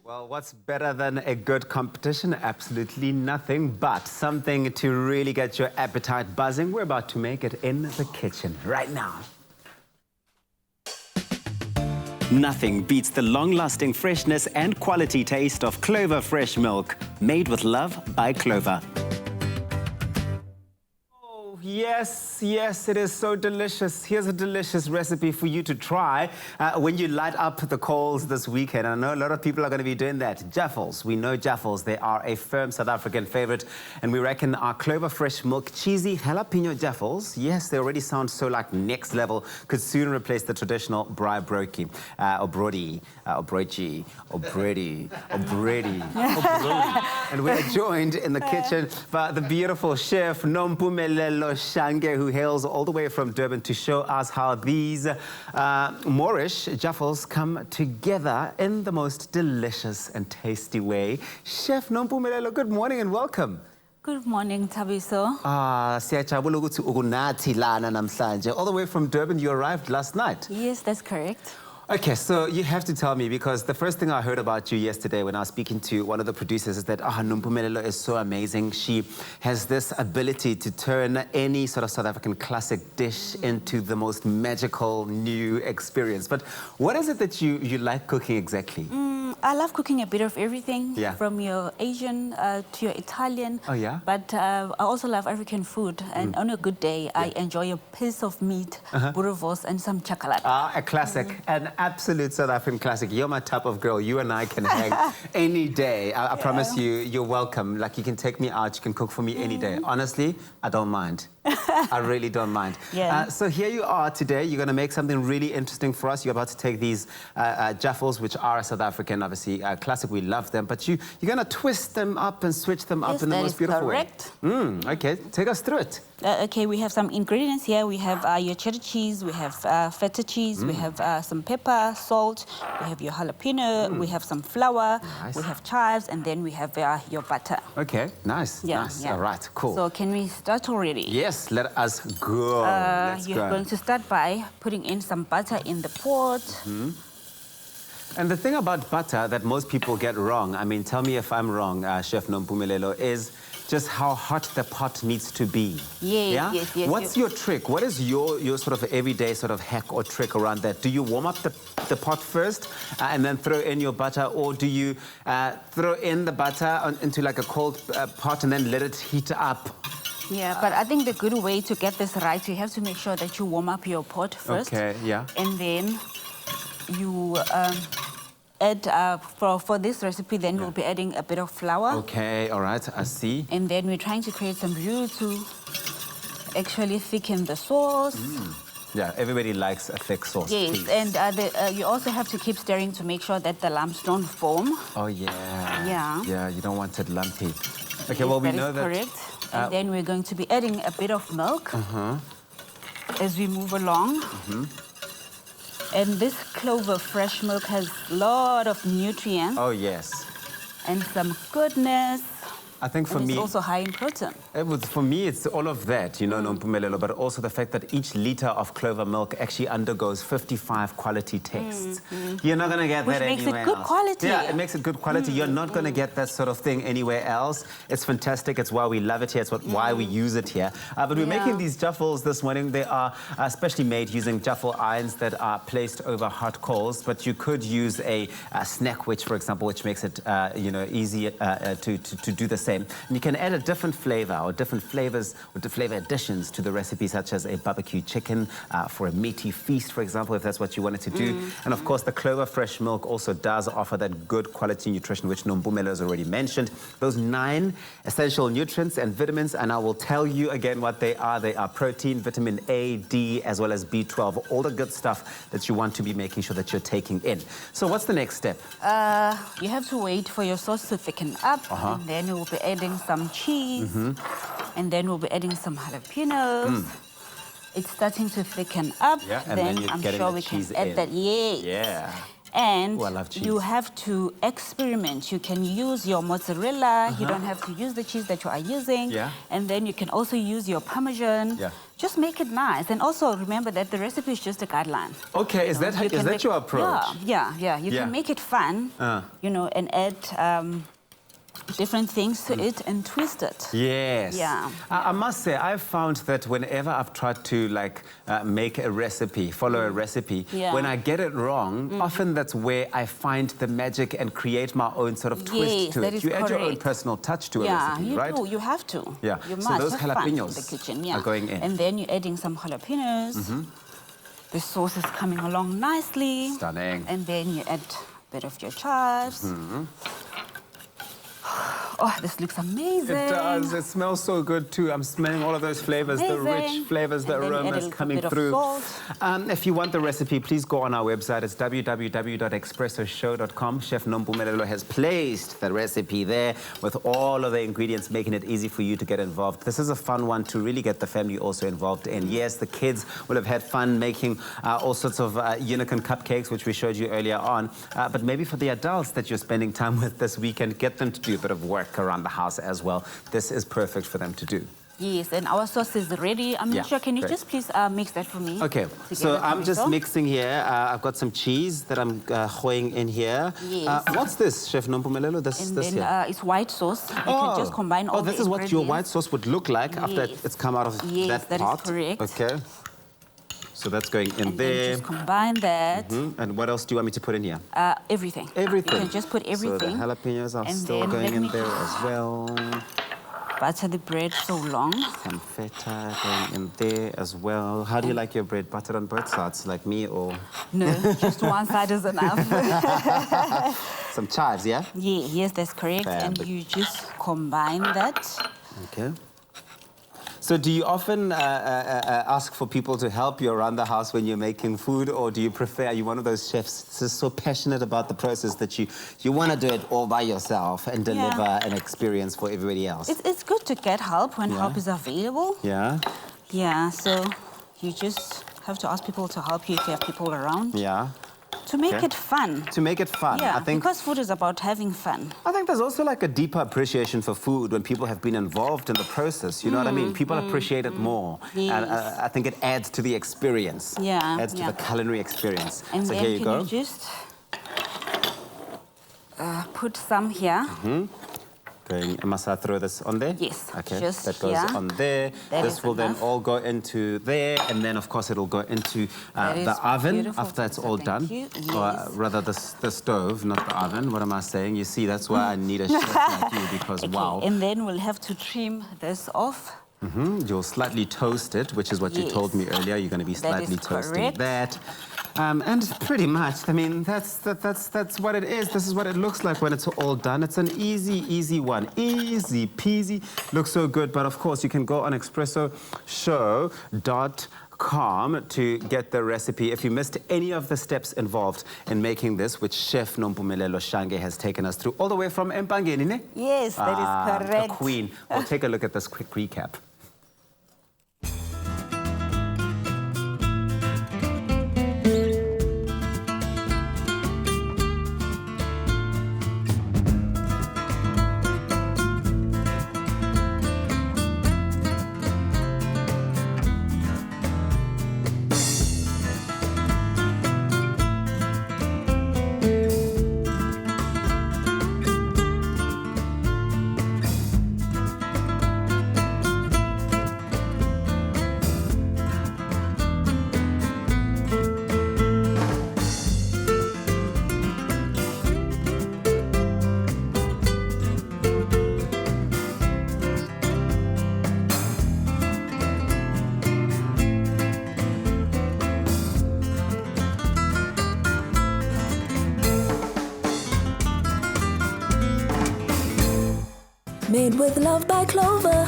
Well, what's better than a good competition? Absolutely nothing, but something to really get your appetite buzzing. We're about to make it in the kitchen right now. Nothing beats the long-lasting freshness and quality taste of Clover Fresh milk, made with love by Clover. Yes, it is so delicious. Here's a delicious recipe for you to try when you light up the coals this weekend. I know a lot of people are going to be doing that. Jaffles, we know Jaffles. They are a firm South African favorite, and we reckon our Clover Fresh milk cheesy jalapeno Jaffles, yes, they already sound so like next level, could soon replace the traditional braai broodtjie, or broodtjie, or broodtjie, or bready, or bready, or brody. And we're joined in the kitchen by the beautiful chef Nompumelelo, who hails all the way from Durban to show us how these moreish Jaffles come together in the most delicious and tasty way. Chef Nompumelelo, good morning and welcome. Good morning, Tabiso. Siyajabula ukuthi ukunathi lana namhlanje. All the way from Durban, you arrived last night. Yes, that's correct. Okay, so you have to tell me, because the first thing I heard about you yesterday when I was speaking to one of the producers is that Nompumelelo is so amazing. She has this ability to turn any sort of South African classic dish into the most magical new experience. But what is it that you like cooking exactly? I love cooking a bit of everything, Yeah. from your Asian to your Italian. Oh, yeah? But I also love African food, and on a good day, I enjoy a piece of meat, boerewors, and some chocolate. A classic, an absolute South African classic. You're my type of girl. You and I can hang any day. I promise you, you're welcome. Like, you can take me out, you can cook for me any day. Honestly, I don't mind. I really don't mind. Yeah. So here you are today. You're going to make something really interesting for us. You're about to take these Jaffles, which are a South African, obviously, classic. We love them. But you're going to twist them up and switch them up in the most beautiful correct. way. Okay, take us through it. Okay, we have some ingredients here. We have your cheddar cheese, we have feta cheese, we have some pepper, salt, we have your jalapeno, we have some flour, Nice. we have chives, and then we have your butter. Okay, nice. Yeah, nice. yeah. All right, cool. So can we start already? Yes, let us go. Let's You're go. going to start by putting in some butter in the pot. And the thing about butter that most people get wrong, I mean, tell me if I'm wrong, Chef Nompumelelo, is just how hot the pot needs to be. Yes. What's your trick? What is your sort of everyday sort of hack or trick around that? Do you warm up the pot first and then throw in your butter, or do you throw in the butter into like a cold pot and then let it heat up? Yeah, but I think the good way to get this right, you have to make sure that you warm up your pot first. Okay, yeah. And then you add, for this recipe, then we'll be adding a bit of flour. Okay, all right, I see. And then we're trying to create some roux to actually thicken the sauce. Yeah, everybody likes a thick sauce. Yes, please. and you also have to keep stirring to make sure that the lumps don't form. Oh, yeah. Yeah. Yeah, you don't want it lumpy. Okay, Yes, well, we that know is that... correct. And then we're going to be adding a bit of milk as we move along. And this Clover Fresh milk has a lot of nutrients Oh, yes. and some goodness. I think for And me... it's also high in protein. For me, it's all of that, you know, Nompumelelo, but also the fact that each liter of Clover milk actually undergoes 55 quality tests. You're not going to get Which that makes it anywhere good else. quality. Yeah, it makes it good quality. You're not going to get that sort of thing anywhere else. It's fantastic. It's why we love it here. It's why we use it here. But we're making these Jaffles this morning. They are specially made using Jaffle irons that are placed over hot coals. But you could use a snack witch, for example, which makes it, you know, easy to do the same. And you can add a different flavor or different flavors or flavor additions to the recipe, such as a barbecue chicken for a meaty feast, for example, if that's what you wanted to do. And of course, the Clover Fresh milk also does offer that good quality nutrition, which Nompumelelo has already mentioned. Those 9 essential nutrients and vitamins, and I will tell you again what they are. They are protein, vitamin A, D, as well as B12, all the good stuff that you want to be making sure that you're taking in. So what's the next step? You have to wait for your sauce to thicken up, and then we'll be adding some cheese, and then we'll be adding some jalapenos. It's starting to thicken up. Yeah, and then you're I'm getting sure the we can cheese add in. that. Yes. Yeah. And Ooh, I love cheese. you have to experiment. You can use your mozzarella. You don't have to use the cheese that you are using. Yeah. And then you can also use your Parmesan. Yeah. Just make it nice. And also remember that the recipe is just a guideline. Okay, is that your approach? Yeah. You can make it fun, and add different things to it and twist it. Yes. Yeah. I must say, I've found that whenever I've tried to make a recipe, follow a recipe, when I get it wrong, often that's where I find the magic and create my own sort of twist to it. You add your own personal touch to a recipe, right? Yeah, you do. You have to. Yeah. You so must those have fun jalapenos in the kitchen, are going in. And then you're adding some jalapenos. The sauce is coming along nicely. Stunning. And then you add a bit of your chives. Oh, this looks amazing. It does. It smells so good too. I'm smelling all of those flavors, the rich flavors, the aromas coming through. If you want the recipe, please go on our website. It's www.expressoshow.com. Chef Nompumelelo has placed the recipe there with all of the ingredients, making it easy for you to get involved. This is a fun one to really get the family also involved in. Yes, the kids will have had fun making all sorts of unicorn cupcakes, which we showed you earlier on. But maybe for the adults that you're spending time with this weekend, get them to do a bit of work around the house as well. This is perfect for them to do. Yes, and our sauce is ready. I'm not sure. Can you just please mix that for me? Okay, so I'm just mixing here. I've got some cheese that I'm hoing in here. Yes. What's this, Chef Nompumelelo? This here? It's white sauce. You can just combine all the this is what your white sauce would look like after it's come out of that pot. Is correct. Okay. So that's going in there. Then just combine that. And what else do you want me to put in here? Everything. Everything. You can just put everything. So the jalapenos are still going in there as well. Butter the bread so long. Some feta going in there as well. How do you like your bread? Buttered on both sides, like me, or? No, just one side is enough. Some chives, yeah? Yes, that's correct. And you just combine that. Okay. So do you often ask for people to help you around the house when you're making food, or do you prefer, are you one of those chefs that's so passionate about the process that you want to do it all by yourself and deliver an experience for everybody else? It's good to get help when help is available. Yeah? Yeah, so you just have to ask people to help you if you have people around. Yeah. To make it fun. To make it fun. Yeah, I think, because food is about having fun. I think there's also like a deeper appreciation for food when people have been involved in the process. You know what I mean? People appreciate it more. Yes. And I think it adds to the experience. Yeah. Adds to the culinary experience. And so then here you go. You just put some here. Must I throw this on there? Yes. Okay, just that goes on there. This will then all go into there, and then, of course, it'll go into the oven after it's all done. Or rather, the stove, not the oven. What am I saying? You see, that's why I need a chef like you, because, wow. And then we'll have to trim this off. You'll slightly toast it, which is what you told me earlier. You're going to be slightly toasting that. And pretty much, I mean, that's what it is. This is what it looks like when it's all done. It's an easy one. Easy peasy. Looks so good. But, of course, you can go on expressoshow.com to get the recipe. If you missed any of the steps involved in making this, which Chef Nompumelelo Shange has taken us through all the way from Empangeni, ne? Yes, that is correct. The queen. We'll take a look at this quick recap. Made with love by Clover.